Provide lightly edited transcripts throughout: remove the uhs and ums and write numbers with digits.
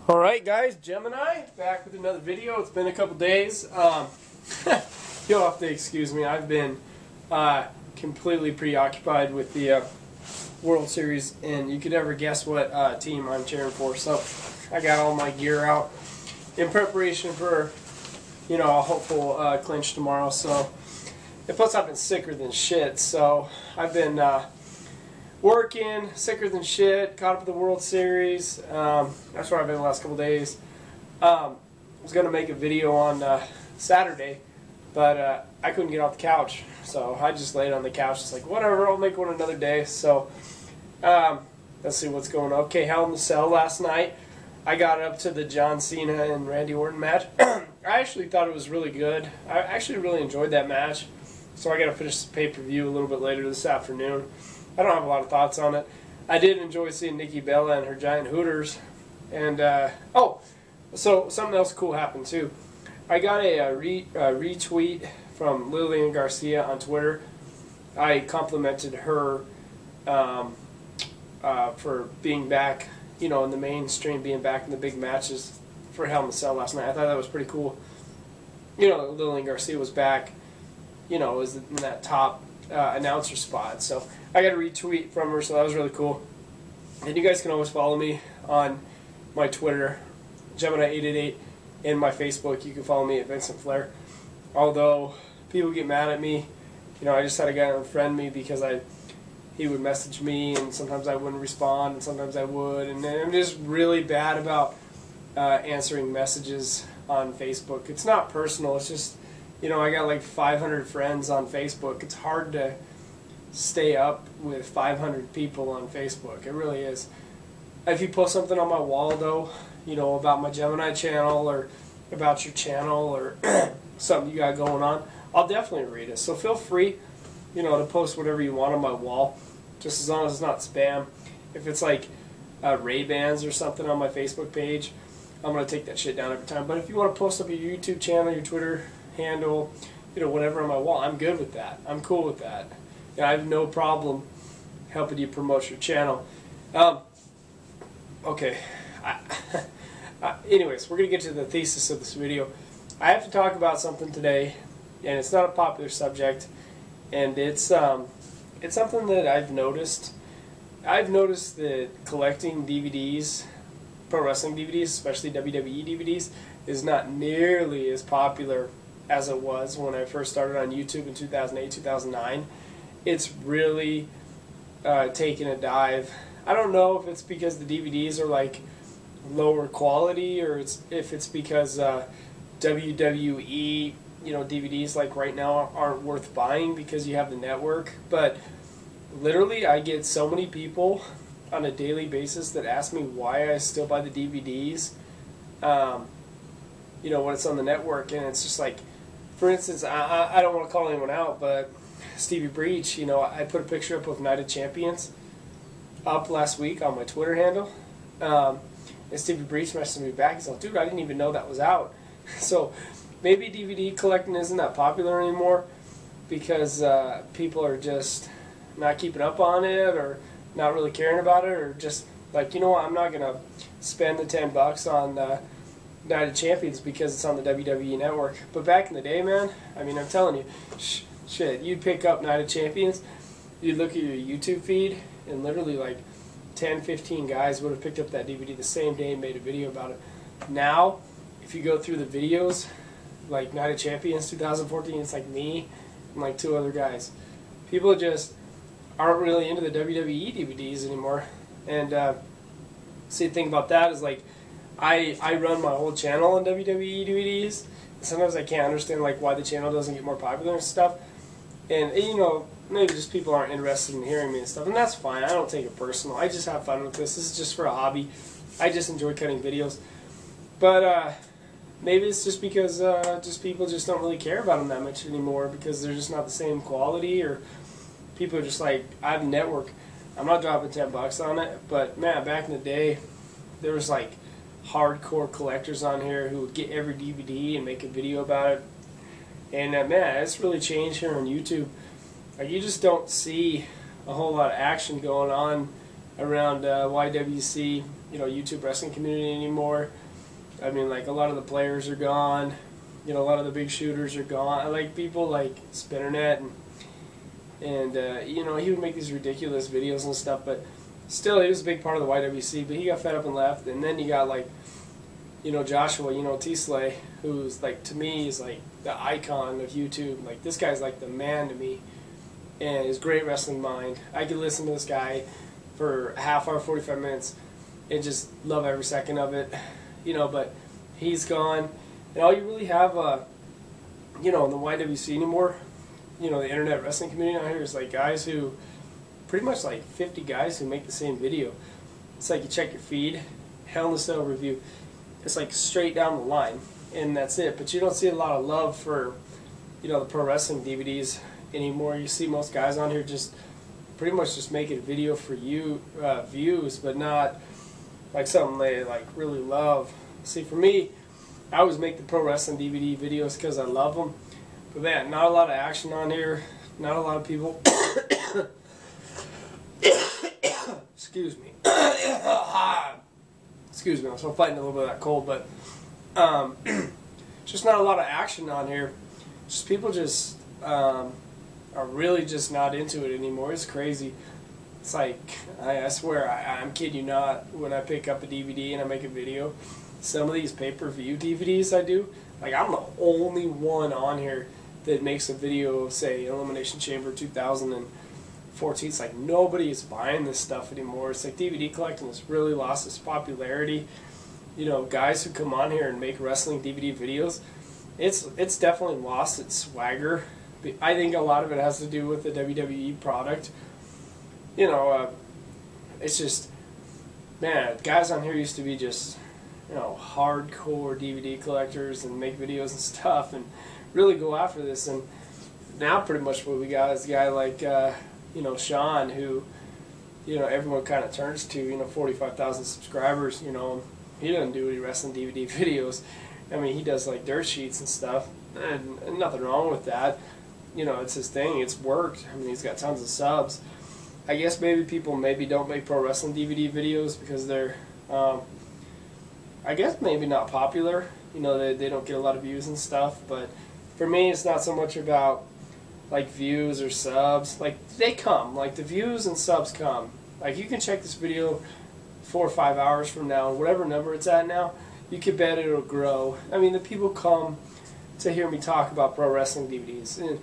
Alright guys, Gemini, back with another video. It's been a couple days. You'll have to excuse me. I've been completely preoccupied with the World Series, and you could never guess what team I'm cheering for. So I got all my gear out in preparation for, a hopeful clinch tomorrow. So, and plus I've been sicker than shit, so I've been working, sicker than shit, caught up with the World Series. That's where I've been the last couple days. I was going to make a video on Saturday, but I couldn't get off the couch. So I just laid on the couch. It's like, whatever, I'll make one another day. So let's see what's going on. Okay, Hell in the Cell last night. I got up to the John Cena and Randy Orton match. I actually thought it was really good. I actually really enjoyed that match. So I got to finish the pay-per-view a little bit later this afternoon. I don't have a lot of thoughts on it. I did enjoy seeing Nikki Bella and her giant hooters. And, so something else cool happened too. I got a retweet from Lillian Garcia on Twitter. I complimented her for being back, in the mainstream, being back in the big matches for Hell in the Cell last night. I thought that was pretty cool. Lillian Garcia was back, was in that top announcer spot. So I got a retweet from her, so that was really cool. And you guys can always follow me on my Twitter, Gemini888, and my Facebook. You can follow me at Vincent Flair. Although people get mad at me, I just had a guy unfriend me because he would message me, and sometimes I wouldn't respond, and sometimes I would. And I'm just really bad about answering messages on Facebook. It's not personal. It's just, I got like 500 friends on Facebook. It's hard to stay up with 500 people on Facebook. It really is. If you post something on my wall, though, about my Gemini channel or about your channel or something you got going on, I'll definitely read it. So feel free, to post whatever you want on my wall, just as long as it's not spam. If it's like Ray-Bans or something on my Facebook page, I'm going to take that shit down every time. But if you want to post up your YouTube channel, your Twitter handle, whatever on my wall, I'm good with that. I'm cool with that. I have no problem helping you promote your channel. Okay. Anyways, we're going to get to the thesis of this video. I have to talk about something today, and it's not a popular subject, and it's something that I've noticed. I've noticed that collecting DVDs, pro wrestling DVDs, especially WWE DVDs, is not nearly as popular as it was when I first started on YouTube in 2008, 2009. It's really taken a dive. I don't know if it's because the DVDs are like lower quality, or if it's because WWE DVDs like right now aren't worth buying because you have the network. But literally, I get so many people on a daily basis that ask me why I still buy the DVDs when it's on the network. And it's just like, for instance, I don't want to call anyone out, but Stevie Breach, I put a picture up of Night of Champions up last week on my Twitter handle. And Stevie Breach messaged me back. He's like, dude, I didn't even know that was out. So maybe DVD collecting isn't that popular anymore because people are just not keeping up on it, or not really caring about it, or just like, what, I'm not going to spend the $10 on Night of Champions because it's on the WWE Network. But back in the day, man, I'm telling you, shit, you'd pick up Night of Champions, you'd look at your YouTube feed, and literally like 10, 15 guys would have picked up that DVD the same day and made a video about it. Now, if you go through the videos, like Night of Champions 2014, it's like me and like 2 other guys. People just aren't really into the WWE DVDs anymore. And see, the thing about that is, like, I run my whole channel on WWE DVDs. Sometimes I can't understand like why the channel doesn't get more popular and stuff. And maybe just people aren't interested in hearing me and stuff, and that's fine. I don't take it personal. I just have fun with this. This is just for a hobby. I just enjoy cutting videos. But maybe it's just because people just don't really care about them that much anymore because they're just not the same quality, or people are just like, I have a network. I'm not dropping $10 on it. But man, back in the day, there was like hardcore collectors on here who would get every DVD and make a video about it. And man, it's really changed here on YouTube. Like, you just don't see a whole lot of action going on around YWC. YouTube wrestling community anymore. I mean, like, a lot of the players are gone. A lot of the big shooters are gone. Like, people like Spinnernet and he would make these ridiculous videos and stuff, but still, he was a big part of the YWC, but he got fed up and left. And then you got, like, Joshua, T-Slay, who's, like, to me, is, like, the icon of YouTube. Like, this guy's, like, the man to me, and his great wrestling mind. I could listen to this guy for a half hour, 45 minutes, and just love every second of it, but he's gone. And all you really have, in the YWC anymore, the internet wrestling community out here is, like, guys who, pretty much like 50 guys who make the same video. It's like you check your feed, Hell in a Cell review. It's like straight down the line, and that's it. But you don't see a lot of love for, the pro wrestling DVDs anymore. You see most guys on here just pretty much just making a video for views, but not like something they like really love. See, for me, I always make the pro wrestling DVD videos because I love them. But man, not a lot of action on here. Not a lot of people. Excuse me. Excuse me. I'm still fighting a little bit of that cold, but just not a lot of action on here. Just people just are really just not into it anymore. It's crazy. It's like, I swear, I'm kidding you not, when I pick up a DVD and I make a video, some of these pay-per-view DVDs I do, like, I'm the only one on here that makes a video of, say, Elimination Chamber 2014. It's like nobody is buying this stuff anymore. It's like DVD collecting has really lost its popularity. Guys who come on here and make wrestling DVD videos, it's definitely lost its swagger. I think a lot of it has to do with the WWE product. It's just, man, guys on here used to be just, hardcore DVD collectors and make videos and stuff and really go after this. And now pretty much what we got is a guy like, Sean, who, everyone kind of turns to, 45,000 subscribers, he doesn't do any wrestling DVD videos. I mean, he does like dirt sheets and stuff, and nothing wrong with that. It's his thing. It's worked. I mean, he's got tons of subs. I guess maybe people don't make pro wrestling DVD videos because they're, I guess maybe not popular. They don't get a lot of views and stuff. But for me, it's not so much about like views or subs. Like, they come. Like, the views and subs come. Like, you can check this video 4 or 5 hours from now, whatever number it's at now, you can bet it'll grow. I mean, the people come to hear me talk about pro wrestling DVDs. And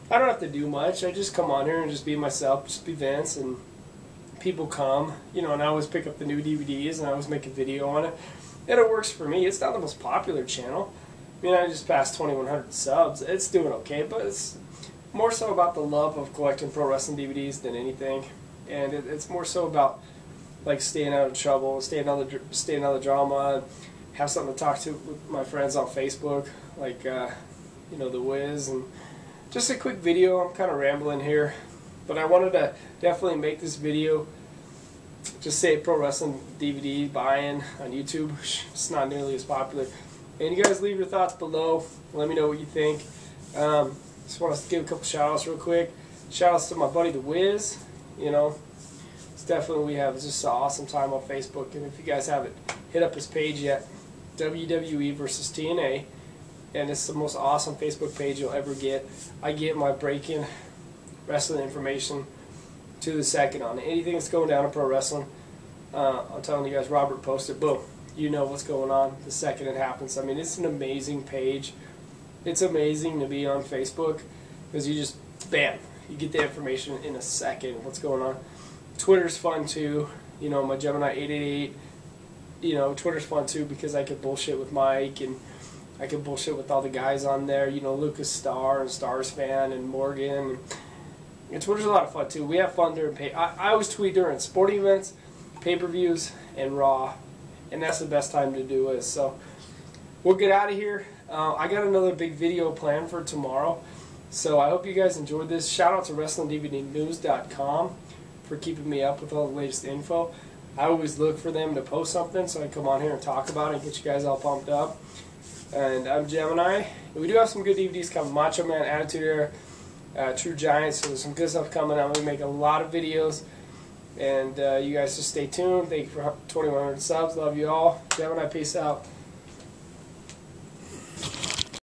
I don't have to do much. I just come on here and just be myself, just be Vince, and people come, and I always pick up the new DVDs and I always make a video on it. And it works for me. It's not the most popular channel. I mean, I just passed 2,100 subs. It's doing okay, but it's more so about the love of collecting pro wrestling DVDs than anything. And it's more so about, like, staying out of trouble, staying out of the drama, and have something to talk to with my friends on Facebook, like, The Wiz, and just a quick video. I'm kind of rambling here, but I wanted to definitely make this video. Just say pro wrestling DVD buy-in on YouTube. It's not nearly as popular. And you guys leave your thoughts below. Let me know what you think. Just want to give a couple shout-outs real quick. Shout-outs to my buddy The Wiz. It's definitely, we have just an awesome time on Facebook. And if you guys haven't hit up his page yet, WWE versus TNA. And it's the most awesome Facebook page you'll ever get. I get my breaking wrestling information to the second on anything that's going down in pro wrestling. I'm telling you guys, Robert posted, boom, you know what's going on the second it happens. I mean, it's an amazing page. It's amazing to be on Facebook because you just, bam, you get the information in a second, what's going on. Twitter's fun too. My Gemini 888. Twitter's fun too because I could bullshit with Mike and I could bullshit with all the guys on there. Lucas Starr and Stars Fan and Morgan. And Twitter's a lot of fun too. We have fun during I always tweet during sporting events, pay-per-views, and Raw, and that's the best time to do it. So we'll get out of here. I got another big video planned for tomorrow, so I hope you guys enjoyed this. Shout out to WrestlingDVDnews.com for keeping me up with all the latest info. I always look for them to post something so I can come on here and talk about it and get you guys all pumped up. And I'm Gemini. We do have some good DVDs coming. Macho Man, Attitude Era, True Giants, so there's some good stuff coming. I'm going to make a lot of videos. And you guys just stay tuned. Thank you for 2,100 subs. Love you all. Gemini, peace out.